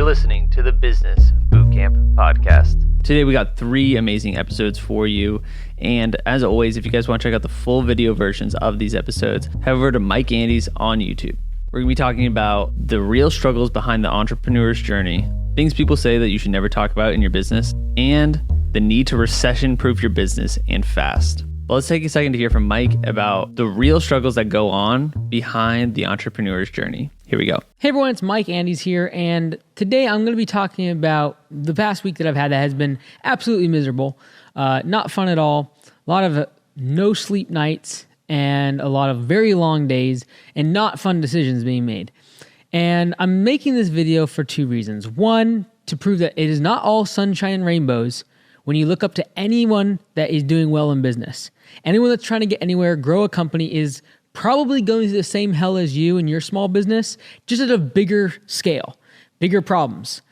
You're listening to the Business Bootcamp Podcast. Today we got 3 amazing episodes for you. And as always, if you guys want to check out the full video versions of these episodes, head over to Mike Andes on YouTube. We're going to be talking about the real struggles behind the entrepreneur's journey, things people say that you should never talk about in your business, and the need to recession-proof your business and fast. Well, let's take a second to hear from Mike about the real struggles that go on behind the entrepreneur's journey. Here we go. Hey everyone, it's Mike Andes here, and today I'm going to be talking about the past week that I've had that has been absolutely miserable, not fun at all, a lot of no sleep nights, and a lot of very long days, and not fun decisions being made. And I'm making this video for 2 reasons. One, to prove that it is not all sunshine and rainbows when you look up to anyone that is doing well in business. Anyone that's trying to get anywhere, grow a company, is probably going through the same hell as you in your small business, just at a bigger scale, bigger problems.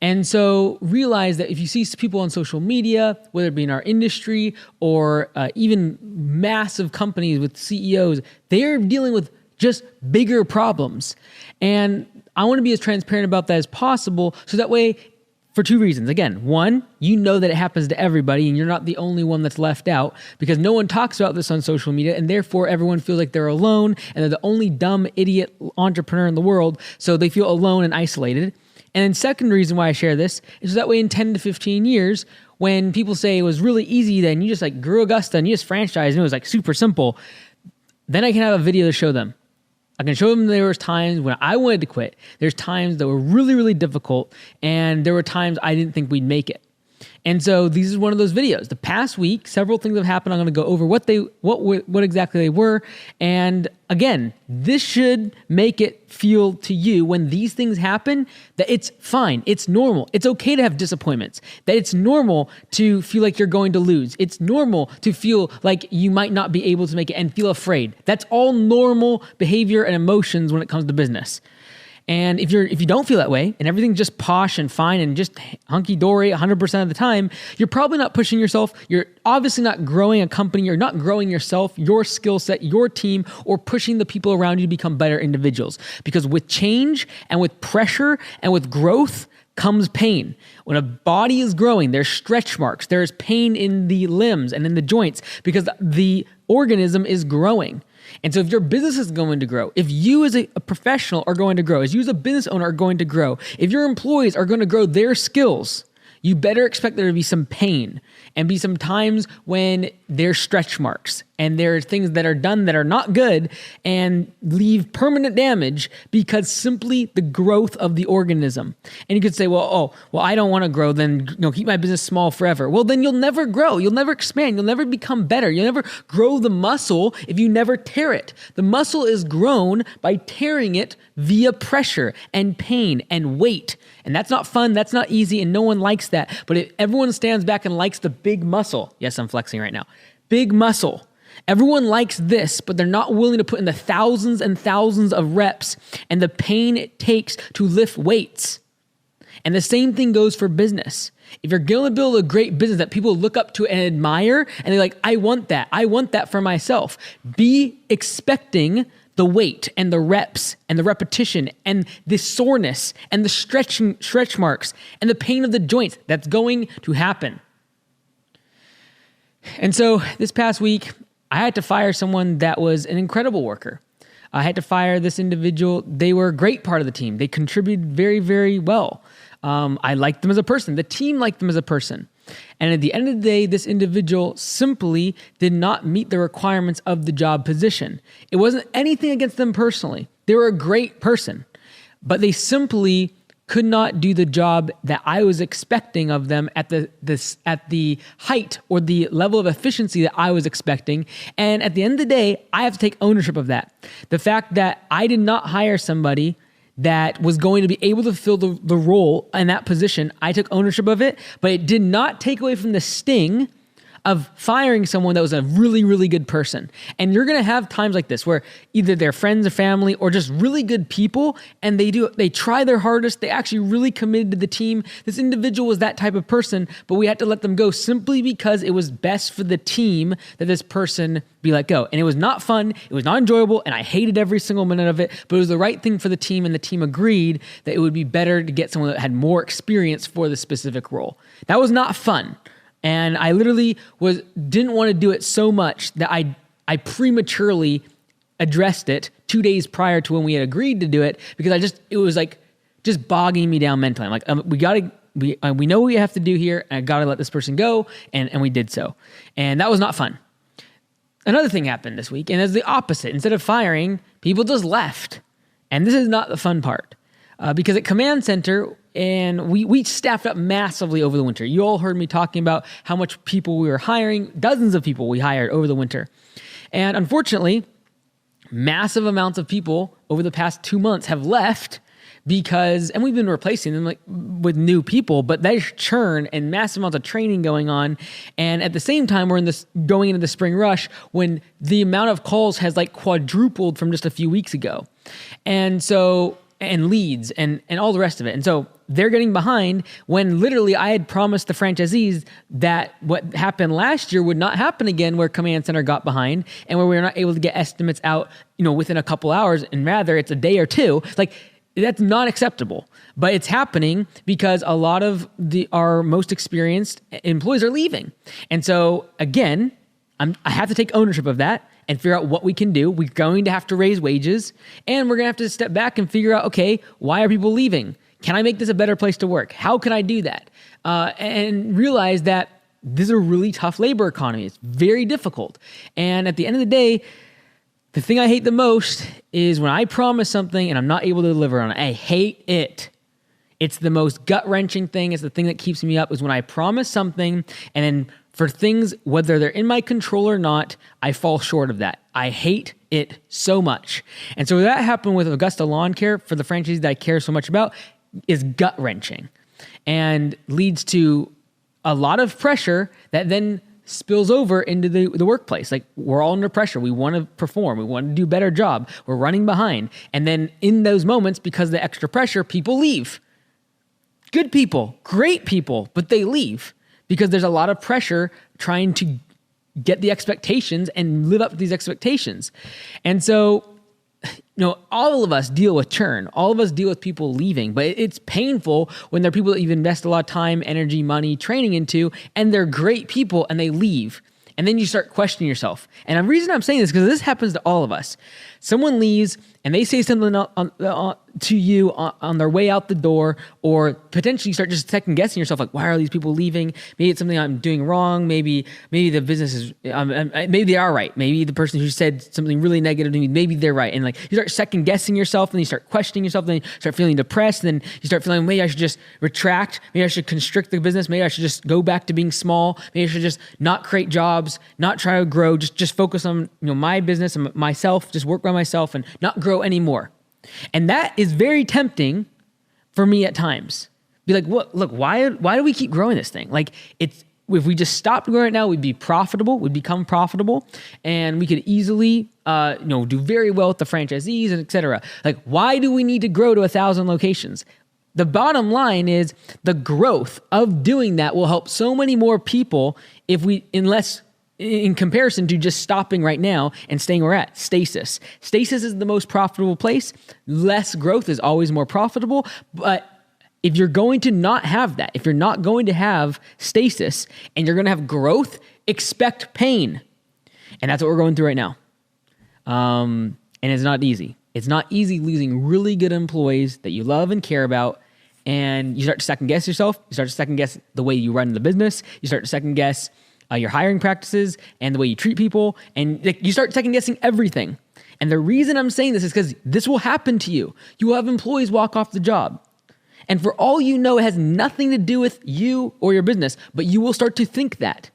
And so realize that if you see people on social media, whether it be in our industry or even massive companies with CEOs, they're dealing with just bigger problems. And I want to be as transparent about that as possible, so that way, for 2 reasons. Again, one, you know that it happens to everybody and you're not the only one that's left out, because no one talks about this on social media, and therefore everyone feels like they're alone and they're the only dumb idiot entrepreneur in the world, so they feel alone and isolated. And then second reason why I share this is so that way in 10 to 15 years, when people say it was really easy, then you just like grew Augusta and you just franchised and it was like super simple, then I can have a video to show them. I can show them there was times when I wanted to quit. There's times that were really, really difficult, and there were times I didn't think we'd make it. And so this is one of those videos. The past week, several things have happened. I'm going to go over what exactly they were. And again, this should make it feel to you when these things happen that it's fine. It's normal. It's okay to have disappointments. That it's normal to feel like you're going to lose. It's normal to feel like you might not be able to make it and feel afraid. That's all normal behavior and emotions when it comes to business. And if you don't feel that way and everything's just posh and fine and just hunky-dory 100% of the time, you're probably not pushing yourself. You're obviously not growing a company. You're not growing yourself, your skill set, your team, or pushing the people around you to become better individuals. Because with change and with pressure and with growth comes pain. When a body is growing, there's stretch marks. There's pain in the limbs and in the joints because the organism is growing. And so if your business is going to grow, if you as a professional are going to grow, as you as a business owner are going to grow, if your employees are going to grow their skills, you better expect there to be some pain and be some times when there's stretch marks and there are things that are done that are not good and leave permanent damage because simply the growth of the organism. And you could say, well, I don't want to grow, then keep my business small forever. Well, then you'll never grow. You'll never expand. You'll never become better. You'll never grow the muscle if you never tear it. The muscle is grown by tearing it via pressure and pain and weight. And that's not fun. That's not easy. And no one likes that. But if everyone stands back and likes the big muscle, yes, I'm flexing right now, big muscle. Everyone likes this, but they're not willing to put in the thousands and thousands of reps and the pain it takes to lift weights. And the same thing goes for business. If you're going to build a great business that people look up to and admire, and they're like, I want that. I want that for myself. Be expecting the weight and the reps and the repetition and the soreness and the stretch marks and the pain of the joints. That's going to happen. And so this past week, I had to fire someone that was an incredible worker. I had to fire this individual. They were a great part of the team. They contributed very, very well. I liked them as a person. The team liked them as a person. And at the end of the day, this individual simply did not meet the requirements of the job position. It wasn't anything against them personally. They were a great person, but they simply could not do the job that I was expecting of them at the height or the level of efficiency that I was expecting. And at the end of the day, I have to take ownership of that. The fact that I did not hire somebody that was going to be able to fill the role in that position, I took ownership of it, but it did not take away from the sting of firing someone that was a really, really good person. And you're going to have times like this where either they're friends or family or just really good people, and they try their hardest. They actually really committed to the team. This individual was that type of person, but we had to let them go simply because it was best for the team that this person be let go. And it was not fun. It was not enjoyable. And I hated every single minute of it, but it was the right thing for the team. And the team agreed that it would be better to get someone that had more experience for the specific role. That was not fun. And I literally didn't want to do it so much that I prematurely addressed it 2 days prior to when we had agreed to do it, because it was like just bogging me down mentally. I'm like, we know what we have to do here, and I got to let this person go. And we did so. And that was not fun. Another thing happened this week, and it's the opposite. Instead of firing, people just left. And this is not the fun part. Because at Command Center, and we staffed up massively over the winter. You all heard me talking about how much people we were hiring, dozens of people we hired over the winter. And unfortunately, massive amounts of people over the past 2 months have left and we've been replacing them with new people, but there's churn and massive amounts of training going on. And at the same time, we're going into the spring rush when the amount of calls has quadrupled from just a few weeks ago. And leads and all the rest of it. And so they're getting behind when literally I had promised the franchisees that what happened last year would not happen again, where Command Center got behind and where we were not able to get estimates out, within a couple hours, and rather it's a day or two. That's not acceptable, but it's happening because a lot of our most experienced employees are leaving. And so again, I have to take ownership of that and figure out what we can do. We're going to have to raise wages, and we're going to have to step back and figure out, okay, why are people leaving? Can I make this a better place to work? How can I do that? And realize that this is a really tough labor economy. It's very difficult. And at the end of the day, the thing I hate the most is when I promise something and I'm not able to deliver on it. I hate it. It's the most gut-wrenching thing. It's the thing that keeps me up, is when I promise something and then for things, whether they're in my control or not, I fall short of that. I hate it so much. And so that happened with Augusta Lawn Care for the franchise that I care so much about, is gut-wrenching and leads to a lot of pressure that then spills over into the workplace. We're all under pressure. We want to perform. We want to do a better job. We're running behind. And then in those moments, because of the extra pressure, people leave. Good people, great people, but they leave because there's a lot of pressure trying to get the expectations and live up to these expectations. And so, all of us deal with churn. All of us deal with people leaving, but it's painful when there are people that you've invested a lot of time, energy, money, training into, and they're great people and they leave. And then you start questioning yourself. And the reason I'm saying this is because this happens to all of us. Someone leaves and they say something to you on their way out the door, or potentially you start just second guessing yourself, why are these people leaving? Maybe it's something I'm doing wrong. Maybe the business is, maybe they are right. Maybe the person who said something really negative to me, maybe they're right. And you start second guessing yourself, and you start questioning yourself, and then you start feeling depressed, and then you start feeling, maybe I should just retract. Maybe I should constrict the business. Maybe I should just go back to being small. Maybe I should just not create jobs, not try to grow, just focus on my business and myself, just work by myself and not grow anymore. And that is very tempting for me at times. Be like, look, why do we keep growing this thing? If we just stopped growing it now, we'd be profitable, we'd become profitable, and we could easily, do very well with the franchisees and et cetera. Why do we need to grow to 1,000 locations? The bottom line is the growth of doing that will help so many more people in comparison to just stopping right now and staying where we're at. Stasis. Stasis is the most profitable place. Less growth is always more profitable. But if you're going to not have that, if you're not going to have stasis and you're going to have growth, expect pain. And that's what we're going through right now. And it's not easy. It's not easy losing really good employees that you love and care about. And you start to second guess yourself. You start to second guess the way you run the business. You start to second guess your hiring practices and the way you treat people, and you start second guessing everything. And the reason I'm saying this is because this will happen to you. You will have employees walk off the job. And for all you know, it has nothing to do with you or your business, but you will start to think that.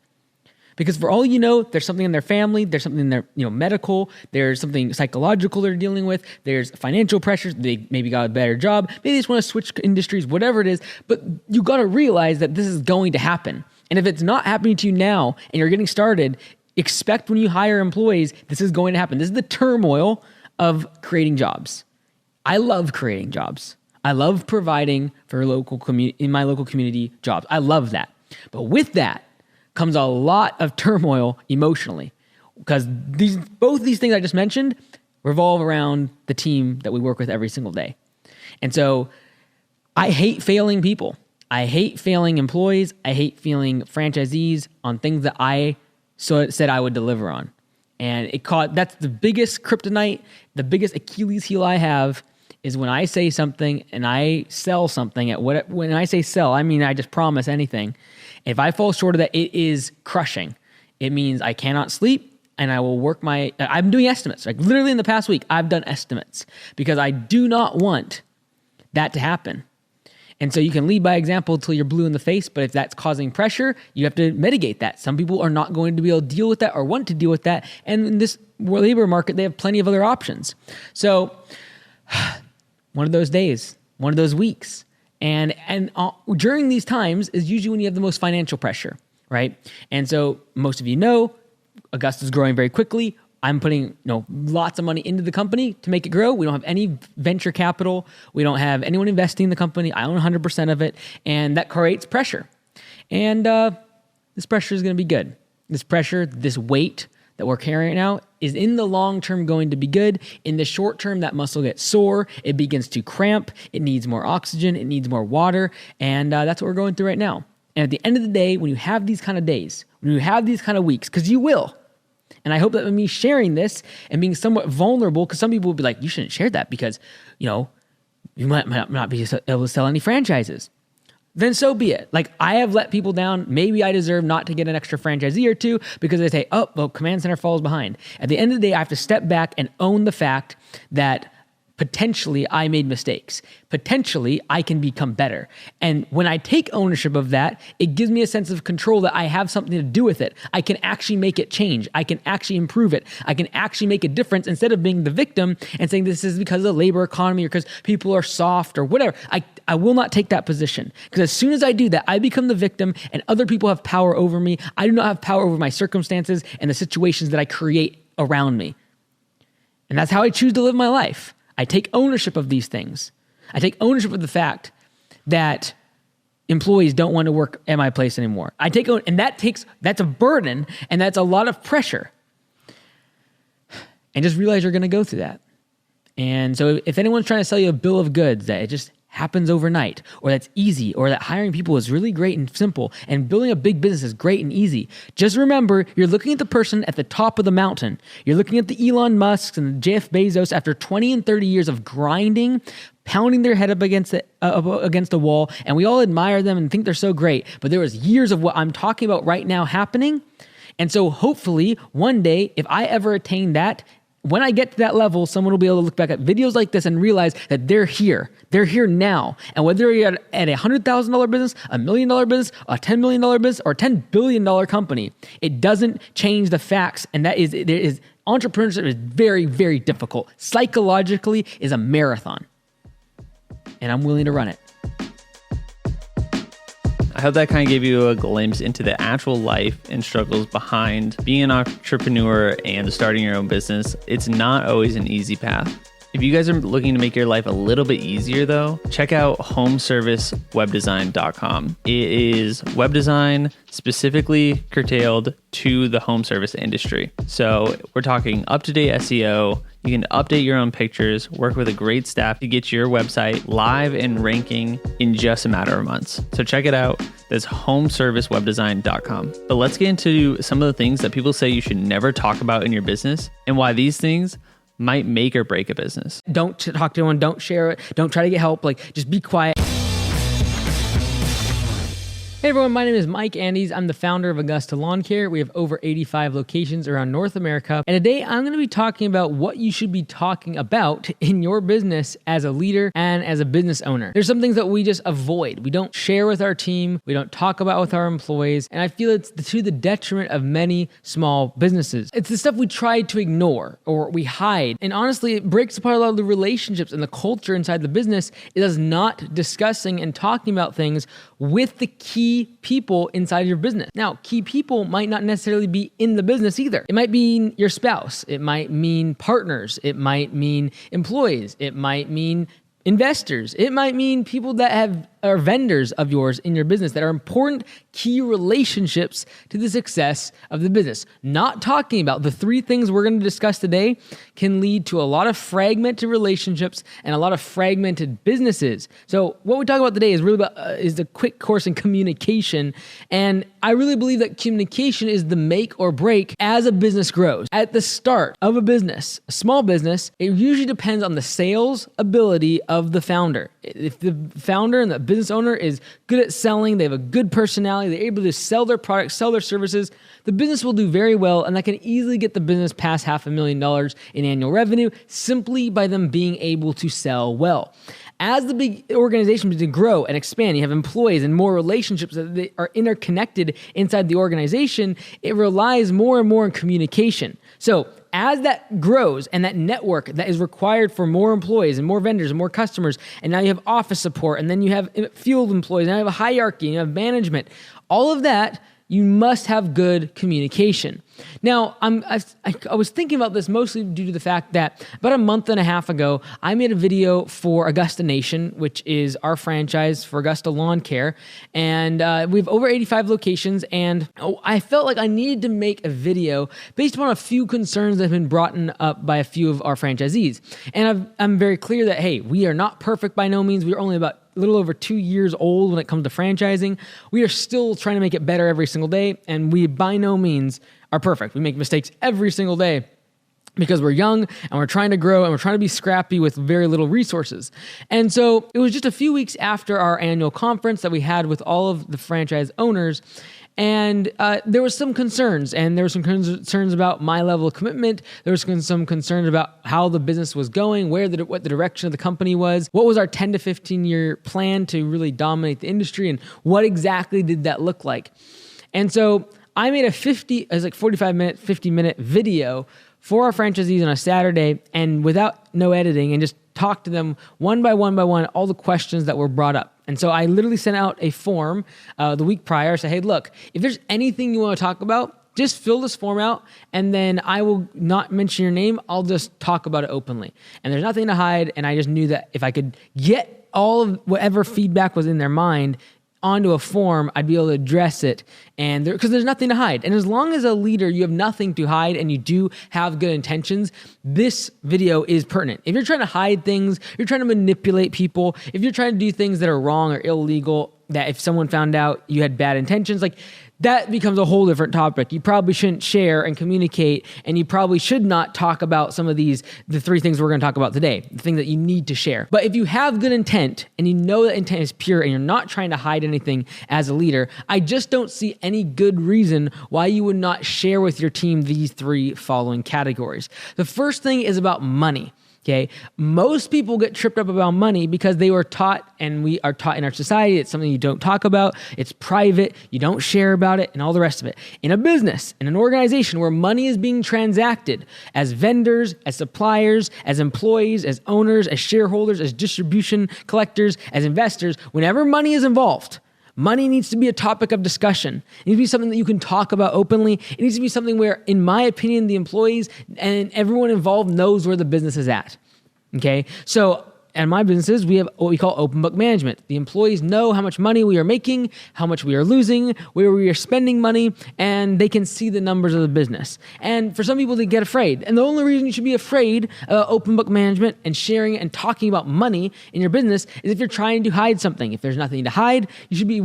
Because for all you know, there's something in their family, there's something in their medical, there's something psychological they're dealing with, there's financial pressures, they maybe got a better job, maybe they just want to switch industries, whatever it is, but you got to realize that this is going to happen. And if it's not happening to you now and you're getting started, expect when you hire employees, this is going to happen. This is the turmoil of creating jobs. I love creating jobs. I love providing for in my local community jobs. I love that. But with that comes a lot of turmoil emotionally, because both these things I just mentioned revolve around the team that we work with every single day. And so I hate failing people. I hate failing employees. I hate failing franchisees on things that I said I would deliver on. And that's the biggest kryptonite, the biggest Achilles heel I have, is when I say something and I sell something when I say sell, I mean I just promise anything. If I fall short of that, it is crushing. It means I cannot sleep, and I will I'm doing estimates. Like literally in the past week, I've done estimates because I do not want that to happen. And so you can lead by example until you're blue in the face, but if that's causing pressure, you have to mitigate that. Some people are not going to be able to deal with that or want to deal with that. And in this labor market, they have plenty of other options. So one of those days, one of those weeks. And during these times is usually when you have the most financial pressure, right? And so most of you know, Augusta's growing very quickly. I'm putting lots of money into the company to make it grow. We don't have any venture capital. We don't have anyone investing in the company. I own 100% of it. And that creates pressure. And this pressure is going to be good. This pressure, this weight that we're carrying now is in the long term going to be good. In the short term, that muscle gets sore. It begins to cramp. It needs more oxygen. It needs more water. And that's what we're going through right now. And at the end of the day, when you have these kind of days, when you have these kind of weeks, because you will, and I hope that with me sharing this and being somewhat vulnerable, because some people will be like, you shouldn't share that because, you might not be able to sell any franchises. Then so be it. Like, I have let people down. Maybe I deserve not to get an extra franchisee or two because they say, Command Center falls behind. At the end of the day, I have to step back and own the fact that potentially I made mistakes. Potentially I can become better. And when I take ownership of that, it gives me a sense of control that I have something to do with it. I can actually make it change. I can actually improve it. I can actually make a difference instead of being the victim and saying this is because of the labor economy or because people are soft or whatever. I will not take that position, because as soon as I do that, I become the victim and other people have power over me. I do not have power over my circumstances and the situations that I create around me. And that's how I choose to live my life. I take ownership of these things. I take ownership of the fact that employees don't want to work at my place anymore. And that's a burden, and that's a lot of pressure. And just realize you're going to go through that. And so if anyone's trying to sell you a bill of goods that it just happens overnight, or that's easy, or that hiring people is really great and simple, and building a big business is great and easy, just remember, you're looking at the person at the top of the mountain. You're looking at the Elon Musks and the Jeff Bezos after 20 and 30 years of grinding, pounding their head up against a wall, and we all admire them and think they're so great, but there was years of what I'm talking about right now happening. And so hopefully one day, if I ever attain that, when I get to that level, someone will be able to look back at videos like this and realize that they're here. They're here now. And whether you're at a $100,000 business, $1 million business, a $10 million business, or a $10 billion company, it doesn't change the facts. And entrepreneurship is very, very difficult. Psychologically is a marathon. And I'm willing to run it. I hope that kind of gave you a glimpse into the actual life and struggles behind being an entrepreneur and starting your own business. It's not always an easy path. If you guys are looking to make your life a little bit easier though, check out homeservicewebdesign.com. It is web design specifically curtailed to the home service industry. So we're talking up-to-date SEO. You can update your own pictures, work with a great staff to get your website live and ranking in just a matter of months. So check it out. That's homeservicewebdesign.com. But let's get into some of the things that people say you should never talk about in your business and why these things might make or break a business. Don't talk to anyone. Don't share it. Don't try to get help. Just be quiet. Hey everyone, my name is Mike Andes. I'm the founder of Augusta Lawn Care. We have over 85 locations around North America. And today I'm going to be talking about what you should be talking about in your business as a leader and as a business owner. There's some things that we just avoid. We don't share with our team. We don't talk about with our employees. And I feel it's to the detriment of many small businesses. It's the stuff we try to ignore or we hide. And honestly, it breaks apart a lot of the relationships and the culture inside the business. It is not discussing and talking about things with the key key people inside your business. Now, key people might not necessarily be in the business either. It might mean your spouse. It might mean partners. It might mean employees. It might mean investors. It might mean people that are vendors of yours in your business that are important key relationships to the success of the business. Not talking about the three things we're going to discuss today can lead to a lot of fragmented relationships and a lot of fragmented businesses. So what we talk about today is really about is the quick course in communication. And I really believe that communication is the make or break as a business grows. At the start of a business, a small business, it usually depends on the sales ability of the founder. If the founder and the business owner is good at selling, they have a good personality, they're able to sell their products, sell their services, the business will do very well, and that can easily get the business past $500,000 in annual revenue simply by them being able to sell well. As the big organization begins to grow and expand, you have employees and more relationships that are interconnected inside the organization, it relies more and more on communication. So as that grows and that network that is required for more employees and more vendors and more customers, and now you have office support, and then you have field employees, and you have a hierarchy, and you have management, all of that, you must have good communication. Now, I was thinking about this mostly due to the fact that about a month and a half ago, I made a video for Augusta Nation, which is our franchise for Augusta Lawn Care. And we have over 85 locations. And I felt like I needed to make a video based upon a few concerns that have been brought up by a few of our franchisees. And I'm very clear that, hey, we are not perfect by no means. We are only about a little over 2 years old when it comes to franchising. We are still trying to make it better every single day, and we by no means are perfect. We make mistakes every single day because we're young and we're trying to grow and we're trying to be scrappy with very little resources. And so it was just a few weeks after our annual conference that we had with all of the franchise owners. And there was some concerns, and there were some concerns about my level of commitment. There was some concerns about how the business was going, what the direction of the company was, what was our 10 to 15 year plan to really dominate the industry, and what exactly did that look like. And so I made a 45-minute, 50-minute video for our franchisees on a Saturday, and without no editing, and just talked to them one by one, all the questions that were brought up. And so I literally sent out a form the week prior, say, hey, look, if there's anything you want to talk about, just fill this form out, and then I will not mention your name. I'll just talk about it openly. And there's nothing to hide, and I just knew that if I could get all of whatever feedback was in their mind onto a form, I'd be able to address it, and because there's nothing to hide. And as long as a leader, you have nothing to hide and you do have good intentions, this video is pertinent. If you're trying to hide things, you're trying to manipulate people, if you're trying to do things that are wrong or illegal, that if someone found out you had bad intentions, like that becomes a whole different topic. You probably shouldn't share and communicate, and you probably should not talk about some of the three things we're going to talk about today, the thing that you need to share. But if you have good intent and you know that intent is pure and you're not trying to hide anything as a leader, I just don't see any good reason why you would not share with your team these three following categories. The first thing is about money. Okay, most people get tripped up about money because they were taught, and we are taught in our society, it's something you don't talk about, it's private, you don't share about it, and all the rest of it. In a business, in an organization where money is being transacted as vendors, as suppliers, as employees, as owners, as shareholders, as distribution collectors, as investors, whenever money is involved, money needs to be a topic of discussion. It needs to be something that you can talk about openly. It needs to be something where, in my opinion, the employees and everyone involved knows where the business is at. Okay? So at my businesses, we have what we call open book management. The employees know how much money we are making, how much we are losing, where we are spending money, and they can see the numbers of the business. And for some people, they get afraid. And the only reason you should be afraid of open book management and sharing and talking about money in your business is if you're trying to hide something. If there's nothing to hide, you should be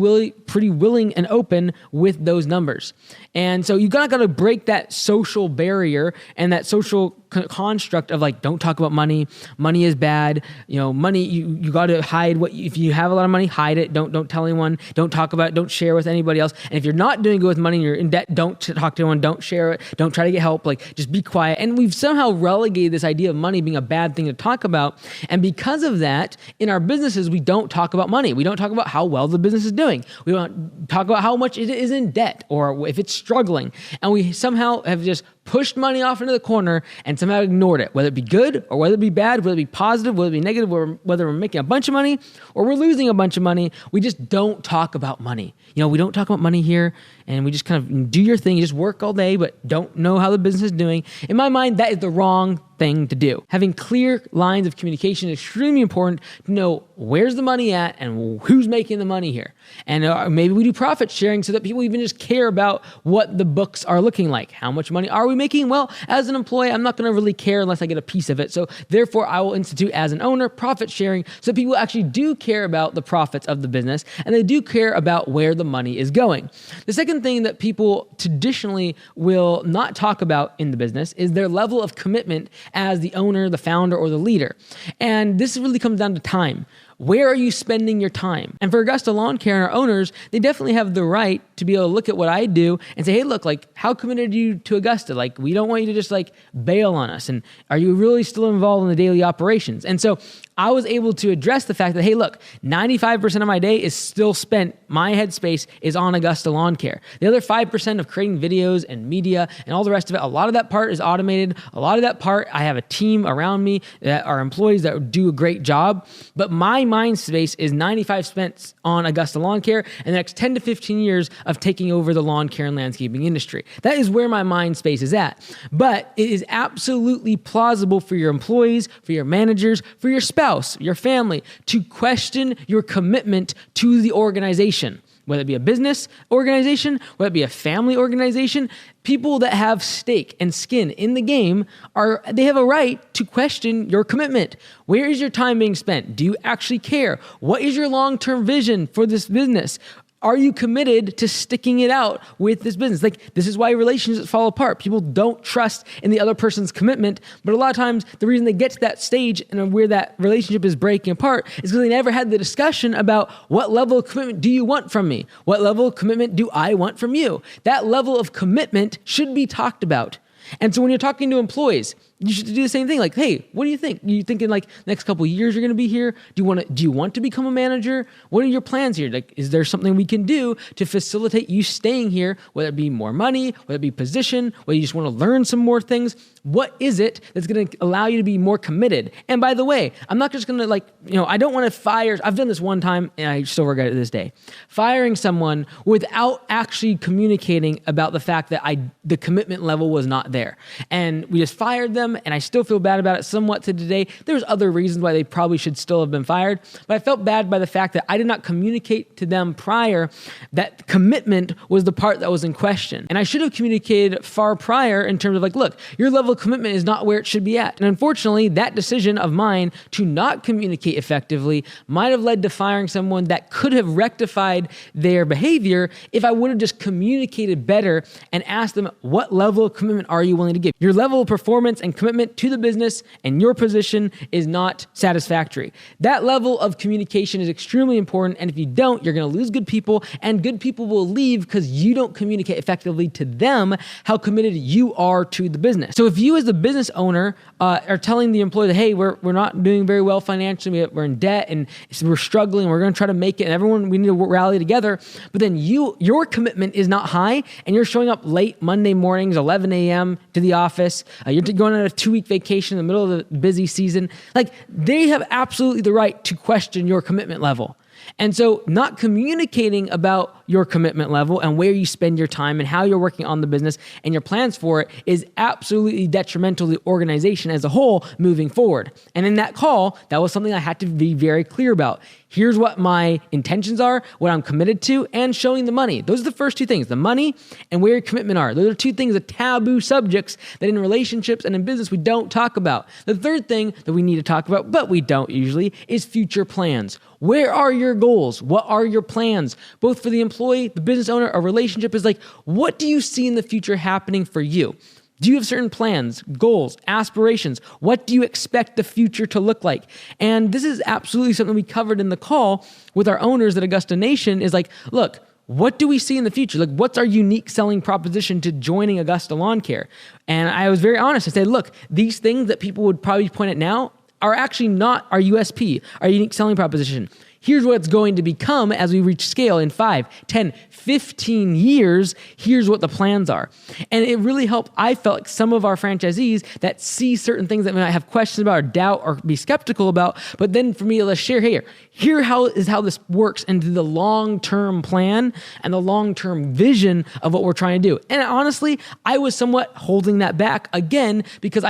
pretty willing and open with those numbers. And so you got to break that social barrier and that social construct of like, don't talk about money. Money is bad. Money, you got to hide if you have a lot of money, hide it. Don't tell anyone. Don't talk about it. Don't share with anybody else. And if you're not doing good with money and you're in debt, don't talk to anyone. Don't share it. Don't try to get help. Like, just be quiet. And we've somehow relegated this idea of money being a bad thing to talk about. And because of that, in our businesses, we don't talk about money. We don't talk about how well the business is doing. We don't talk about how much it is in debt or if it's struggling. And we somehow have just pushed money off into the corner and somehow ignored it, whether it be good or whether it be bad, whether it be positive, whether it be negative, or whether we're making a bunch of money or we're losing a bunch of money. We just don't talk about money. We don't talk about money here, and we just kind of do your thing. You just work all day, but don't know how the business is doing. In my mind, that is the wrong thing to do. Having clear lines of communication is extremely important to know where's the money at and who's making the money here. And maybe we do profit sharing so that people even just care about what the books are looking like. How much money are we making? Well, as an employee, I'm not going to really care unless I get a piece of it. So therefore, I will institute as an owner profit sharing so people actually do care about the profits of the business and they do care about where the money is going. The second thing that people traditionally will not talk about in the business is their level of commitment as the owner, the founder, or the leader. And this really comes down to time. Where are you spending your time? And for Augusta Lawn Care and our owners, they definitely have the right to be able to look at what I do and say, hey, look, how committed are you to Augusta? We don't want you to just bail on us. And are you really still involved in the daily operations? And so I was able to address the fact that, hey, look, 95% of my day is still spent, my headspace is on Augusta Lawn Care. The other 5% of creating videos and media and all the rest of it, a lot of that part is automated. A lot of that part, I have a team around me that are employees that do a great job. But my mind space is 95 spent on Augusta Lawn Care and the next 10 to 15 years of taking over the lawn care and landscaping industry. That is where my mind space is at. But it is absolutely plausible for your employees, for your managers, for your spouse, your family, to question your commitment to the organization. Whether it be a business organization, whether it be a family organization, people that have stake and skin in the game they have a right to question your commitment. Where is your time being spent? Do you actually care? What is your long-term vision for this business? Are you committed to sticking it out with this business? This is why relationships fall apart. People don't trust in the other person's commitment, but a lot of times the reason they get to that stage and where that relationship is breaking apart is because they never had the discussion about what level of commitment do you want from me? What level of commitment do I want from you? That level of commitment should be talked about. And so when you're talking to employees, you should do the same thing. Hey, what do you think? Are you thinking next couple of years you're going to be here? Do you want to become a manager? What are your plans here? Is there something we can do to facilitate you staying here? Whether it be more money, whether it be position, whether you just want to learn some more things. What is it that's going to allow you to be more committed? And by the way, I'm not just going to I don't want to fire. I've done this one time and I still regret it to this day. Firing someone without actually communicating about the fact that the commitment level was not there. And we just fired them. And I still feel bad about it somewhat to today. There's other reasons why they probably should still have been fired, but I felt bad by the fact that I did not communicate to them prior that commitment was the part that was in question. And I should have communicated far prior in terms of look, your level of commitment is not where it should be at. And unfortunately, that decision of mine to not communicate effectively might have led to firing someone that could have rectified their behavior if I would have just communicated better and asked them, what level of commitment are you willing to give? Your level of performance and commitment to the business and your position is not satisfactory. That level of communication is extremely important, and if you don't, you're going to lose good people, and good people will leave because you don't communicate effectively to them how committed you are to the business. So if you as the business owner are telling the employee that, hey, we're not doing very well financially, we're in debt and we're struggling, we're going to try to make it, and we need to rally together, but then your commitment is not high, and you're showing up late Monday mornings, 11 a.m. to the office, you're going on a 2-week vacation in the middle of the busy season, they have absolutely the right to question your commitment level. And so not communicating about your commitment level and where you spend your time and how you're working on the business and your plans for it is absolutely detrimental to the organization as a whole moving forward. And in that call, that was something I had to be very clear about. Here's what my intentions are, what I'm committed to, and showing the money. Those are the first two things, the money and where your commitment are. Those are two things, the taboo subjects that in relationships and in business we don't talk about. The third thing that we need to talk about, but we don't usually, is future plans. Where are your goals? What are your plans? Both for the employee, the business owner, a relationship is what do you see in the future happening for you? Do you have certain plans, goals, aspirations? What do you expect the future to look like? And this is absolutely something we covered in the call with our owners at Augusta Nation is look, what do we see in the future? What's our unique selling proposition to joining Augusta Lawn Care? And I was very honest. I said, look, these things that people would probably point at now are actually not our USP, our unique selling proposition. Here's what it's going to become as we reach scale in 5, 10, 15 years. Here's what the plans are. And it really helped, I felt like some of our franchisees that see certain things that we might have questions about or doubt or be skeptical about, but then for me to share, here how this works into the long-term plan and the long-term vision of what we're trying to do. And honestly, I was somewhat holding that back again because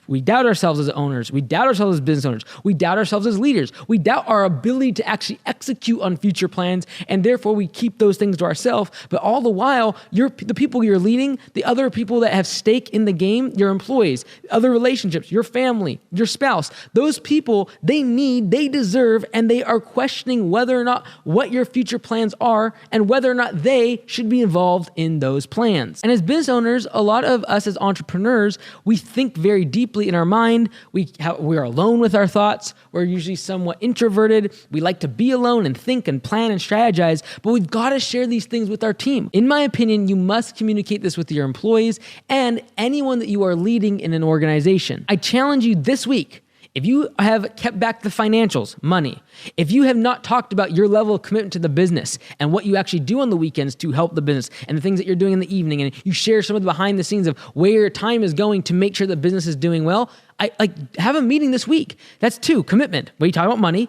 we doubt ourselves as owners. We doubt ourselves as business owners. We doubt ourselves as leaders. We doubt our ability to actually execute on future plans, and therefore we keep those things to ourselves. But all the while, the people you're leading, the other people that have stake in the game, your employees, other relationships, your family, your spouse, those people, they deserve, and they are questioning whether or not what your future plans are and whether or not they should be involved in those plans. And as business owners, a lot of us as entrepreneurs, we think very deeply in our mind. We're alone with our thoughts. We're usually somewhat introverted. We like to be alone and think and plan and strategize, but we've got to share these things with our team. In my opinion, you must communicate this with your employees and anyone that you are leading in an organization. I challenge you this week. If you have kept back the financials, money, if you have not talked about your level of commitment to the business and what you actually do on the weekends to help the business and the things that you're doing in the evening, and you share some of the behind the scenes of where your time is going to make sure the business is doing well, have a meeting this week. That's 2, commitment. When you talk about money,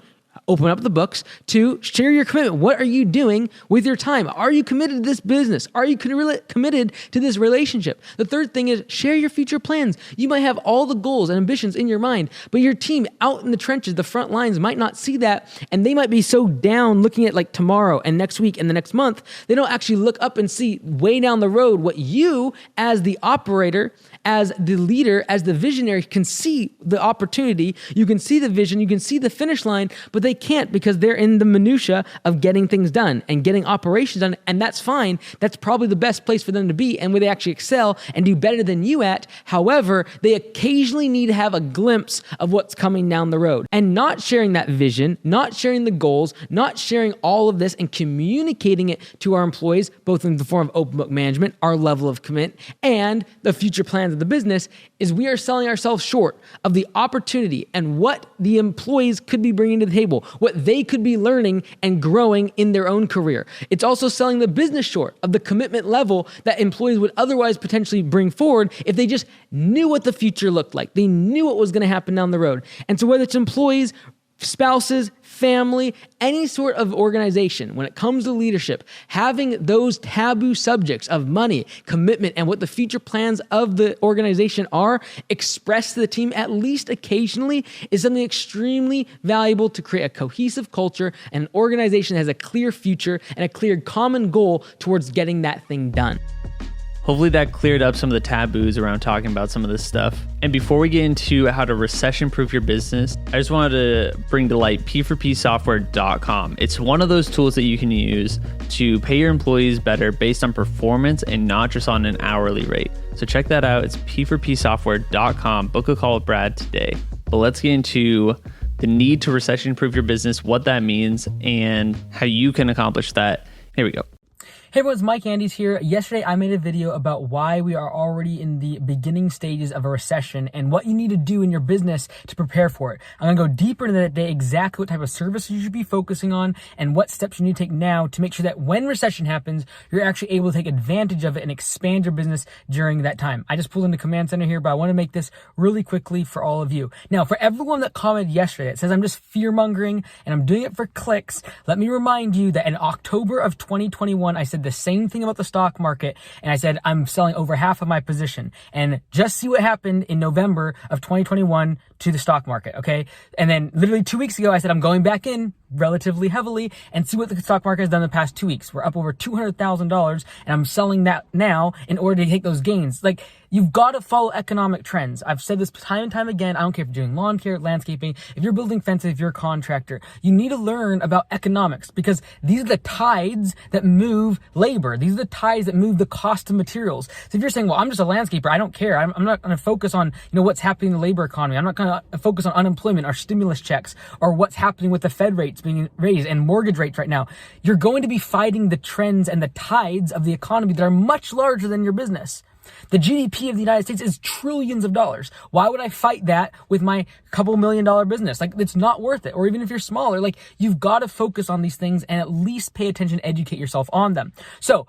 open up the books. 2, share your commitment. What are you doing with your time? Are you committed to this business? Are you committed to this relationship? The 3rd thing is share your future plans. You might have all the goals and ambitions in your mind, but your team out in the trenches, the front lines, might not see that, and they might be so down looking at tomorrow and next week and the next month, they don't actually look up and see way down the road what you as the operator, as the leader, as the visionary can see the opportunity, you can see the vision, you can see the finish line, but they can't because they're in the minutia of getting things done and getting operations done, and that's fine. That's probably the best place for them to be and where they actually excel and do better than you at. However, they occasionally need to have a glimpse of what's coming down the road, and not sharing that vision, not sharing the goals, not sharing all of this and communicating it to our employees, both in the form of open book management, our level of commitment, and the future plans of the business, is we are selling ourselves short of the opportunity and what the employees could be bringing to the table, what they could be learning and growing in their own career. It's also selling the business short of the commitment level that employees would otherwise potentially bring forward if they just knew what the future looked like. They knew what was going to happen down the road. And so whether it's employees, spouses, family, any sort of organization, when it comes to leadership, having those taboo subjects of money, commitment, and what the future plans of the organization are expressed to the team at least occasionally is something extremely valuable to create a cohesive culture and an organization that has a clear future and a clear common goal towards getting that thing done. Hopefully that cleared up some of the taboos around talking about some of this stuff. And before we get into how to recession-proof your business, I just wanted to bring to light P4Psoftware.com. It's one of those tools that you can use to pay your employees better based on performance and not just on an hourly rate. So check that out. It's P4Psoftware.com. Book a call with Brad today. But let's get into the need to recession-proof your business, what that means, and how you can accomplish that. Here we go. Hey everyone, it's Mike Andes here. Yesterday I made a video about why we are already in the beginning stages of a recession and what you need to do in your business to prepare for it. I'm going to go deeper into that day, exactly what type of services you should be focusing on and what steps you need to take now to make sure that when recession happens, you're actually able to take advantage of it and expand your business during that time. I just pulled in the command center here, but I want to make this really quickly for all of you. Now, for everyone that commented yesterday, it says I'm just fear-mongering and I'm doing it for clicks. Let me remind you that in October of 2021, I said the same thing about the stock market, and I said I'm selling over half of my position, and just see what happened in November of 2021 to the stock market, okay? And then literally 2 weeks ago, I said I'm going back in relatively heavily and see what the stock market has done in the past 2 weeks. We're up over $200,000, and I'm selling that now in order to take those gains. Like, you've got to follow economic trends. I've said this time and time again. I don't care if you're doing lawn care, landscaping, if you're building fences, if you're a contractor. You need to learn about economics because these are the tides that move labor. These are the tides that move the cost of materials. So if you're saying, well, I'm just a landscaper, I don't care. I'm not going to focus on, what's happening in the labor economy. I'm not going to focus on unemployment or stimulus checks or what's happening with the Fed rates being raised and mortgage rates right now. You're going to be fighting the trends and the tides of the economy that are much larger than your business. The GDP of the United States is trillions of dollars. Why would I fight that with my couple $1 million business? Like, it's not worth it. Or even if you're smaller, like, you've got to focus on these things and at least pay attention, educate yourself on them. So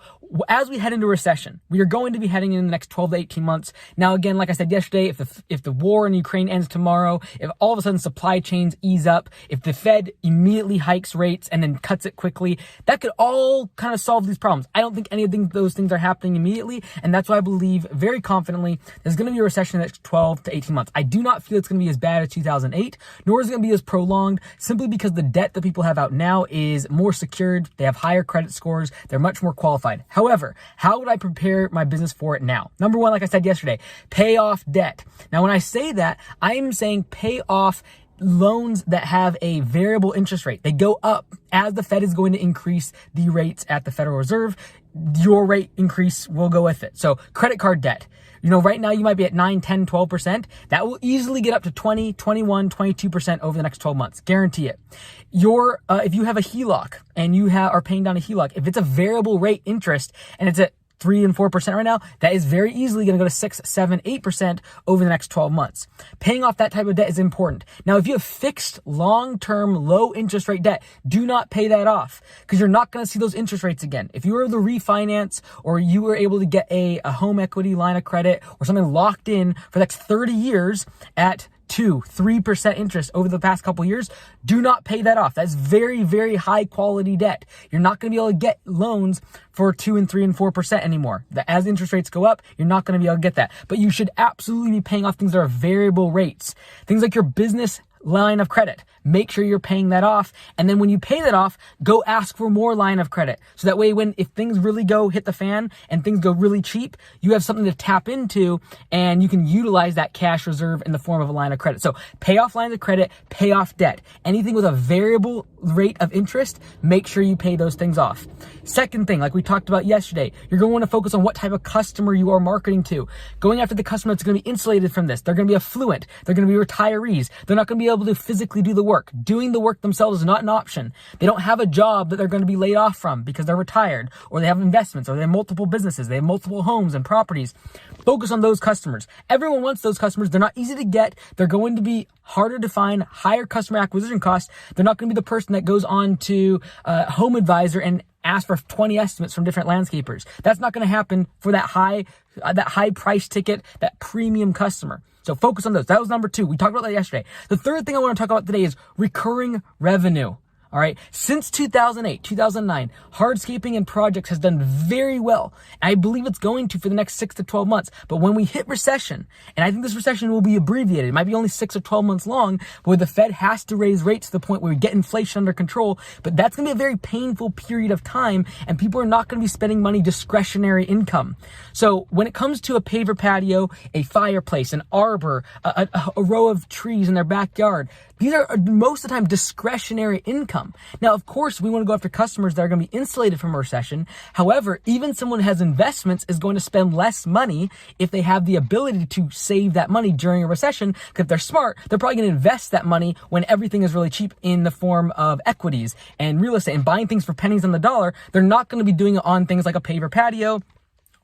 as we head into recession, we are going to be heading in the next 12 to 18 months. Now, again, like I said yesterday, if the war in Ukraine ends tomorrow, if all of a sudden supply chains ease up, if the Fed immediately hikes rates and then cuts it quickly, that could all kind of solve these problems. I don't think any of those things are happening immediately, and that's why I believe very confidently there's going to be a recession in the next 12 to 18 months. I do not feel it's going to be as bad as 2008, nor is it going to be as prolonged, simply because the debt that people have out now is more secured. They have higher credit scores. They're much more qualified. However, how would I prepare my business for it now? Number one, like I said yesterday, pay off debt. Now, when I say that, I am saying pay off loans that have a variable interest rate. They go up as the Fed is going to increase the rates at the Federal Reserve. Your rate increase will go with it. So credit card debt. Right now you might be at 9, 10, 12%. That will easily get up to 20, 21, 22% over the next 12 months. Guarantee it. If you have a HELOC and you are paying down a HELOC, if it's a variable rate interest and it's at 3 and 4% right now, that is very easily going to go to 6, 7, 8% over the next 12 months. Paying off that type of debt is important. Now, if you have fixed long-term low interest rate debt, do not pay that off because you're not going to see those interest rates again. If you were able to refinance or you were able to get a home equity line of credit or something locked in for the next 30 years at 2, 3% interest over the past couple of years, do not pay that off. That's very, very high quality debt. You're not going to be able to get loans for 2 and 3 and 4% anymore. As interest rates go up, you're not going to be able to get that. But you should absolutely be paying off things that are variable rates. Things like your business line of credit. Make sure you're paying that off. And then when you pay that off, go ask for more line of credit. So that way, if things really hit the fan and things go really cheap, you have something to tap into and you can utilize that cash reserve in the form of a line of credit. So pay off lines of credit, pay off debt. Anything with a variable rate of interest, make sure you pay those things off. Second thing, like we talked about yesterday, you're going to want to focus on what type of customer you are marketing to. Going after the customer that's going to be insulated from this. They're going to be affluent. They're going to be retirees. They're not going to be able to physically do the work. Doing the work themselves is not an option. They don't have a job that they're going to be laid off from because they're retired, or they have investments, or they have multiple businesses. They have multiple homes and properties. Focus on those customers. Everyone wants those customers. They're not easy to get. They're going to be harder to find, higher customer acquisition costs. They're not going to be the person that goes on to Home Advisor and ask for 20 estimates from different landscapers. That's not going to happen for that high price ticket, that premium customer. So focus on those. That was number 2. We talked about that yesterday. The third thing I want to talk about today is recurring revenue. All right. Since 2008, 2009, hardscaping and projects has done very well. I believe it's going to for the next 6 to 12 months. But when we hit recession, and I think this recession will be abbreviated, it might be only 6 or 12 months long, where the Fed has to raise rates to the point where we get inflation under control. But that's going to be a very painful period of time, and people are not going to be spending money discretionary income. So when it comes to a paver patio, a fireplace, an arbor, a row of trees in their backyard, these are most of the time discretionary income. Now, of course, we want to go after customers that are going to be insulated from a recession. However, even someone who has investments is going to spend less money if they have the ability to save that money during a recession. Because if they're smart, they're probably going to invest that money when everything is really cheap in the form of equities and real estate and buying things for pennies on the dollar. They're not going to be doing it on things like a paver patio,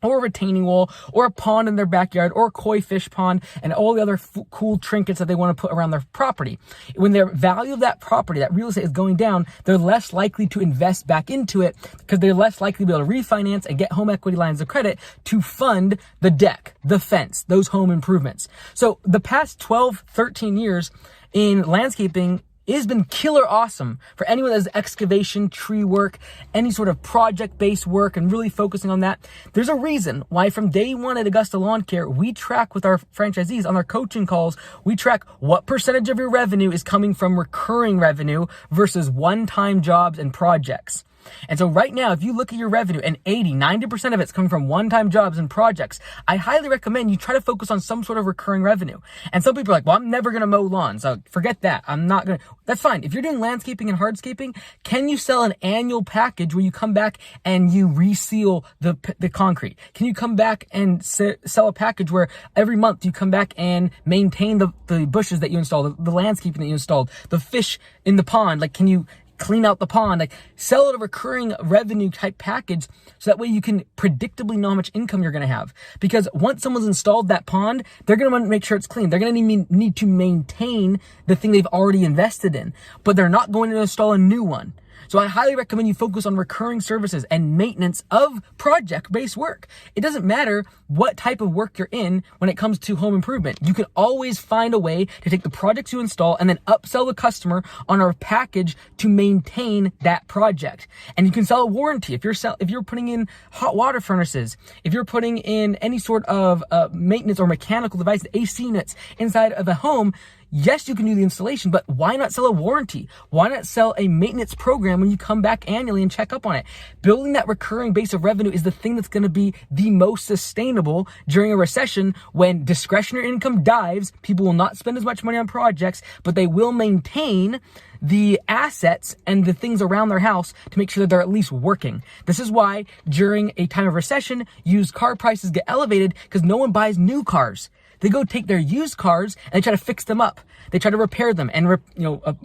or a retaining wall, or a pond in their backyard, or a koi fish pond, and all the other cool trinkets that they want to put around their property. When their value of that property, that real estate, is going down, they're less likely to invest back into it because they're less likely to be able to refinance and get home equity lines of credit to fund the deck, the fence, those home improvements. So the past 12, 13 years in landscaping, it has been killer awesome for anyone that does excavation, tree work, any sort of project-based work, and really focusing on that. There's a reason why from day one at Augusta Lawn Care, we track with our franchisees on our coaching calls, we track what percentage of your revenue is coming from recurring revenue versus one-time jobs and projects. And so right now, if you look at your revenue and 90% of it's coming from one-time jobs and projects, I highly recommend you try to focus on some sort of recurring revenue. And some people are like, well, I'm never going to mow lawns. So forget that. I'm not going to. That's fine. If you're doing landscaping and hardscaping, can you sell an annual package where you come back and you reseal the concrete? Can you come back and sell a package where every month you come back and maintain the bushes that you installed, the landscaping that you installed, the fish in the pond? Like, can you clean out the pond, like sell it a recurring revenue type package so that way you can predictably know how much income you're going to have. Because once someone's installed that pond, they're going to want to make sure it's clean. They're going to need to maintain the thing they've already invested in, but they're not going to install a new one. So I highly recommend you focus on recurring services and maintenance of project-based work. It doesn't matter what type of work you're in when it comes to home improvement. You can always find a way to take the projects you install and then upsell the customer on our package to maintain that project. And you can sell a warranty if you're putting in hot water furnaces, if you're putting in any sort of maintenance or mechanical device, AC units inside of a home. Yes, you can do the installation, but why not sell a warranty? Why not sell a maintenance program when you come back annually and check up on it? Building that recurring base of revenue is the thing that's going to be the most sustainable during a recession when discretionary income dives. People will not spend as much money on projects, but they will maintain the assets and the things around their house to make sure that they're at least working. This is why during a time of recession, used car prices get elevated because no one buys new cars. They go take their used cars and they try to fix them up. They try to repair them, and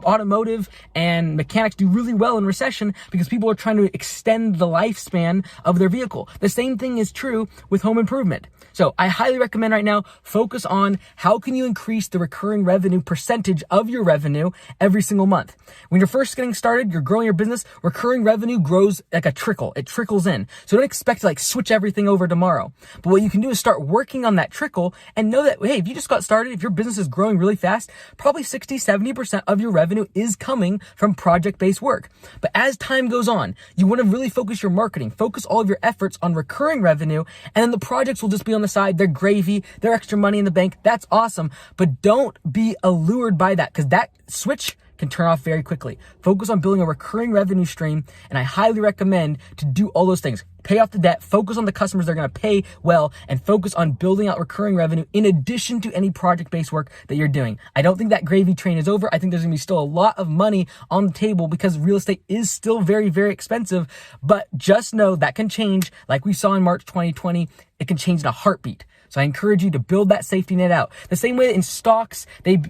automotive and mechanics do really well in recession because people are trying to extend the lifespan of their vehicle. The same thing is true with home improvement. So I highly recommend right now, focus on how can you increase the recurring revenue percentage of your revenue every single month. When you're first getting started, you're growing your business, recurring revenue grows like a trickle. It trickles in. So don't expect to switch everything over tomorrow. But what you can do is start working on that trickle and know that, hey, if you just got started, if your business is growing really fast, probably 60-70% of your revenue is coming from project-based work. But as time goes on, you want to really focus your marketing, focus all of your efforts on recurring revenue, and then the projects will just be on the side. They're gravy, they're extra money in the bank. That's awesome. But don't be allured by that, because that switch can turn off very quickly. Focus on building a recurring revenue stream, and I highly recommend to do all those things. Pay off the debt, focus on the customers that are going to pay well, and focus on building out recurring revenue in addition to any project-based work that you're doing. I don't think that gravy train is over. I think there's going to be still a lot of money on the table because real estate is still very, very expensive, but just know that can change. Like we saw in March 2020, it can change in a heartbeat. So I encourage you to build that safety net out. The same way in stocks, they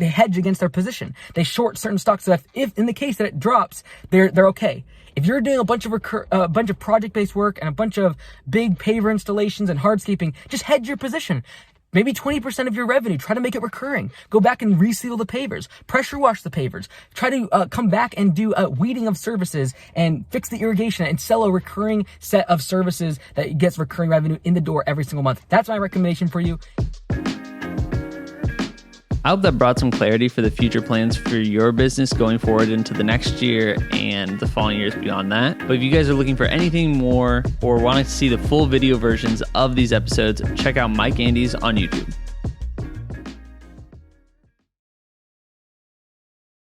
hedge against their position. They short certain stocks so that if in the case that it drops, they're okay. If you're doing a bunch of project-based work and a bunch of big paver installations and hardscaping, just hedge your position. Maybe 20% of your revenue, try to make it recurring. Go back and reseal the pavers, pressure wash the pavers. Try to come back and do a weeding of services and fix the irrigation and sell a recurring set of services that gets recurring revenue in the door every single month. That's my recommendation for you. I hope that brought some clarity for the future plans for your business going forward into the next year and the following years beyond that. But if you guys are looking for anything more or want to see the full video versions of these episodes, check out Mike Andes on YouTube.